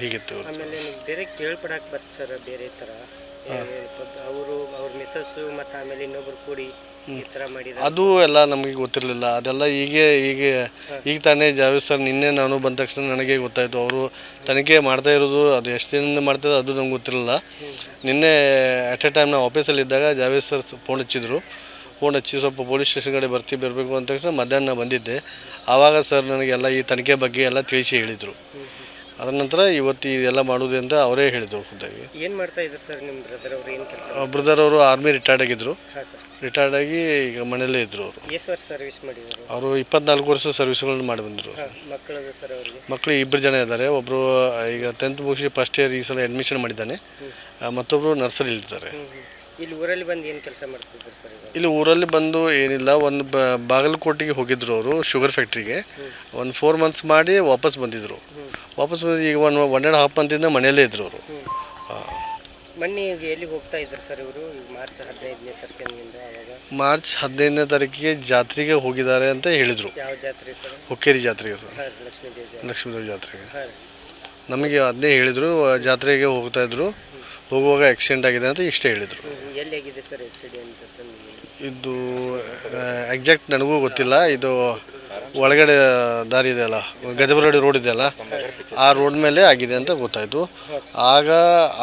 ಹೀಗಿತ್ತು. ಆಮೇಲೆ ಬೇರೆ ಕೇಳ್ಪಡಕ್ಕೆ ಬರ್ತದೆ ಸರ್ ಬೇರೆ ಥರ ಅವರು ಅವ್ರ ಮಿಸ್ಸಸ್ಸು ಮತ್ತು ಆಮೇಲೆ ಇನ್ನೊಬ್ರು ಕೂಡಿ ಈ ಥರ ಮಾಡಿದ್ದಾರೆ. ಅದು ಎಲ್ಲ ನಮಗೆ ಗೊತ್ತಿರಲಿಲ್ಲ. ಅದೆಲ್ಲ ಈಗ ತಾನೇ ಜಾವೇದ್ ಸರ್ ನಿನ್ನೆ ನಾನು ಬಂದ ತಕ್ಷಣ ನನಗೆ ಗೊತ್ತಾಯಿತು. ಅವರು ತನಿಖೆ ಮಾಡ್ತಾ ಇರೋದು ಅದು ಎಷ್ಟು ದಿನದಿಂದ ಮಾಡ್ತಾಯಿದ್ರು ಅದು ನಮ್ಗೆ ಗೊತ್ತಿರಲಿಲ್ಲ. ನಿನ್ನೆ ಅಟ್ ಎ ಟೈಮ್ ನಾವು ಆಫೀಸಲ್ಲಿದ್ದಾಗ ಜಾವೇದ್ ಸರ್ ಫೋನ್ ಹಚ್ಚಿ ಸ್ವಲ್ಪ ಪೊಲೀಸ್ ಸ್ಟೇಷನ್ ಕಡೆ ಬರಬೇಕು ಅಂತ ತಕ್ಷಣ ಮಧ್ಯಾಹ್ನ ಬಂದಿದ್ದೆ. ಆವಾಗ ಸರ್ ನನಗೆಲ್ಲ ಈ ತನಿಖೆ ಬಗ್ಗೆ ಎಲ್ಲ ತಿಳಿಸಿ ಹೇಳಿದರು. ಅದರ ನಂತರ ಇವತ್ತು ಇದೆಲ್ಲ ಮಾಡೋದು ಅಂತ ಅವರೇ ಹೇಳಿದರು ಖುದ್ದಾಗಿ. ಏನು ಮಾಡ್ತಾ ಇದ್ರು ಸರ್ ನಿಮ್ಮ ಬ್ರದರ್ ಅವರು? ಏನು ಕೆಲಸ? ಬ್ರದರ್ ಅವರು ಆರ್ಮಿ ರಿಟೈರ್ಡ್ ಆಗಿದ್ದರು. ಹಾಂ ಸರ್. ರಿಟೈರ್ಡ್ ಆಗಿ ಈಗ ಮನೆಯಲ್ಲೇ ಇದ್ದರು. ಅವರು ಎಷ್ಟು ವರ್ಷ ಸರ್ವಿಸ್ ಮಾಡಿದರು? ಅವರು 24 ವರ್ಷ ಸರ್ವಿಸ್ಗಳನ್ನ ಮಾಡಿ ಬಂದರು. ಮಕ್ಕಳದು ಸರ್ ಅವರಿಗೆ? ಮಕ್ಕಳು 2 ಜನ ಇದ್ದಾರೆ. ಒಬ್ಬರು ಈಗ 10th ಮುಗಿಸಿ ಫಸ್ಟ್ ಇಯರ್ ಈ ಸಲ ಅಡ್ಮಿಷನ್ ಮಾಡಿದ್ದಾನೆ. ಮತ್ತೊಬ್ಬರು ನರ್ಸರಿಲಿದ್ದಾರೆ. ಇಲ್ಲಿ ಊರಲ್ಲಿ ಬಂದು ಏನು ಕೆಲಸ ಮಾಡ್ತಿದ್ರು ಸರ್? ಇಲ್ಲಿ ಊರಲ್ಲಿ ಬಂದು ಏನಿಲ್ಲ, ಒಂದು ಬಾಗಲಕೋಟೆಗೆ ಹೋಗಿದ್ರು ಅವರು ಶುಗರ್ ಫ್ಯಾಕ್ಟ್ರಿಗೆ. ಒಂದು 4 ಮಂತ್ಸ್ ಮಾಡಿ ವಾಪಸ್ ಬಂದಿದ್ದರು. ಈಗ 1.5 ಮಂತಿಂದ ಮನೆಯಲ್ಲೇ ಇದ್ದರು ಅವರು. ಮೊನ್ನೆ ಎಲ್ಲಿಗೆ ಹೋಗ್ತಾ ಇದ್ರು ಸರ್ ಇವರು? ಮಾರ್ಚ್ 15ನೇ ತಾರೀಕಿನಿಂದ ಮಾರ್ಚ್ 15ನೇ ತಾರೀಕಿಗೆ ಜಾತ್ರೆಗೆ ಹೋಗಿದ್ದಾರೆ ಅಂತ ಹೇಳಿದರು. ಯಾವ ಜಾತ್ರೆ ಸರ್? ಹುಕ್ಕೇರಿ ಜಾತ್ರೆಗೆ ಸರ್, ಲಕ್ಷ್ಮೀದೇವಿ ಜಾತ್ರೆಗೆ. ನಮಗೆ ಅದನ್ನೇ ಹೇಳಿದರು, ಜಾತ್ರೆಗೆ ಹೋಗ್ತಾಯಿದ್ರು. ಹೋಗುವಾಗ ಆಕ್ಸಿಡೆಂಟ್ ಆಗಿದೆ ಅಂತ ಇಷ್ಟೇ ಹೇಳಿದರು. ಎಲ್ಲಿಯಾಗಿದೆ ಸರ್ ಆಕ್ಸಿಡೆಂಟ್? ಇದು ಎಕ್ಸಾಕ್ಟ್ ನನಗೂ ಗೊತ್ತಿಲ್ಲ. ಇದು ಒಳಗಡೆ ದಾರಿ ಇದೆಯಲ್ಲ, ಗದಬರಡಿ ರೋಡ್ ಇದೆಯಲ್ಲ, ಆ ರೋಡ್ ಮೇಲೆ ಆಗಿದೆ ಅಂತ ಗೊತ್ತಾಯಿತು.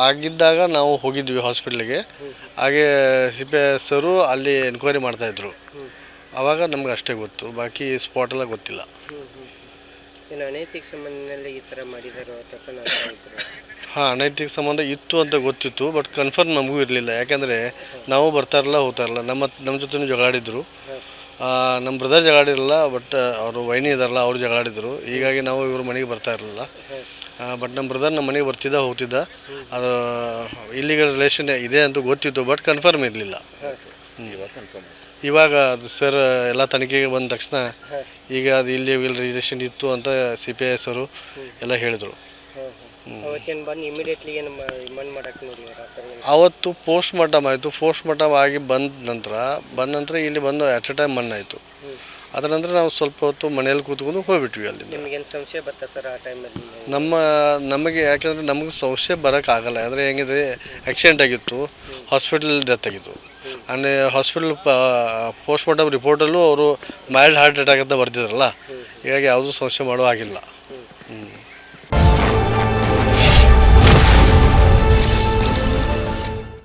ಆಗಿದ್ದಾಗ ನಾವು ಹೋಗಿದ್ವಿ ಹಾಸ್ಪಿಟ್ಲಿಗೆ. ಹಾಗೆ CPS ಅವರು ಅಲ್ಲಿ ಎನ್ಕ್ವೈರಿ ಮಾಡ್ತಾಯಿದ್ರು. ಆವಾಗ ನಮ್ಗೆ ಅಷ್ಟೇ ಗೊತ್ತು, ಬಾಕಿ ಸ್ಪಾಟೆಲ್ಲ ಗೊತ್ತಿಲ್ಲ. ಅನೈತಿಕ ಸಂಬಂಧದಲ್ಲಿ ಈ ಥರ ಮಾಡಿದಾರೋ ಅಥವಾ? ಅನೈತಿಕ ಸಂಬಂಧ ಇತ್ತು ಅಂತ ಗೊತ್ತಿತ್ತು, ಬಟ್ ಕನ್ಫರ್ಮ್ ನಮಗೂ ಇರಲಿಲ್ಲ. ಯಾಕೆಂದರೆ ನಾವು ಹೋಗ್ತಾ ಇರಲ್ಲ. ನಮ್ಮ ಜೊತೆ ಜಗಳಾಡಿದ್ರು. ನಮ್ಮ ಬ್ರದರ್ ಜಗಳಾಡಿರಲಿಲ್ಲ, ಬಟ್ ಅವರು ವೈನಿ ಇದಾರಲ್ಲ ಅವ್ರು ಜಗಳಾಡಿದ್ರು. ಹೀಗಾಗಿ ನಾವು ಇವ್ರ ಮನೆಗೆ ಬರ್ತಾ ಇರಲಿಲ್ಲ. ಬಟ್ ನಮ್ಮ ಬ್ರದರ್ ನಮ್ಮ ಮನೆಗೆ ಹೋಗ್ತಿದ್ದ. ಅದು ಇಲ್ಲಿಗಲ್ ರಿಲೇಷನ್ ಇದೆ ಅಂತ ಗೊತ್ತಿತ್ತು, ಬಟ್ ಕನ್ಫರ್ಮ್ ಇರಲಿಲ್ಲ. ಇವಾಗ ಅದು ಸರ್ ಎಲ್ಲ ತನಿಖೆಗೆ ಬಂದ ತಕ್ಷಣ ಈಗ ಅದು ಇಲ್ಲಿಗಲ್ ರಿಲೇಷನ್ ಇತ್ತು ಅಂತ CPS ಅವರು ಎಲ್ಲ ಹೇಳಿದರು. ಅವತ್ತು ಪೋಸ್ಟ್ ಮಾರ್ಟಮ್ ಆಯಿತು. ಪೋಸ್ಟ್ ಮಾರ್ಟಮ್ ಆಗಿ ಬಂದ ನಂತರ ಇಲ್ಲಿ ಬಂದು ಅಟ್ ಎ ಟೈಮ್ ಮಣ್ಣಾಯಿತು. ಅದರ ನಂತರ ನಾವು ಸ್ವಲ್ಪ ಹೊತ್ತು ಮನೆಯಲ್ಲಿ ಕೂತ್ಕೊಂಡು ಹೋಗ್ಬಿಟ್ವಿ ಅಲ್ಲಿಂದ. ನಮಗೆ ಯಾಕೆಂದರೆ ನಮಗೆ ಸಂಶಯ ಬರೋಕ್ಕಾಗಲ್ಲ. ಅಂದರೆ ಹೆಂಗಿದೆ, ಆಕ್ಸಿಡೆಂಟ್ ಆಗಿತ್ತು, ಹಾಸ್ಪಿಟಲ್ ಡೆತ್ ಆಗಿತ್ತು. ಆ್ಯಂಡ್ ಹಾಸ್ಪಿಟಲ್ ಪೋಸ್ಟ್ ಮಾರ್ಟಮ್ ರಿಪೋರ್ಟಲ್ಲೂ ಅವರು ಮೈಲ್ಡ್ ಹಾರ್ಟ್ ಅಟ್ಯಾಕ್ ಅಂತ ಬರ್ತಿದ್ರಲ್ಲ, ಹೀಗಾಗಿ ಯಾವುದೂ ಸಂಶಯ ಮಾಡೋ ಹಾಗಿಲ್ಲ.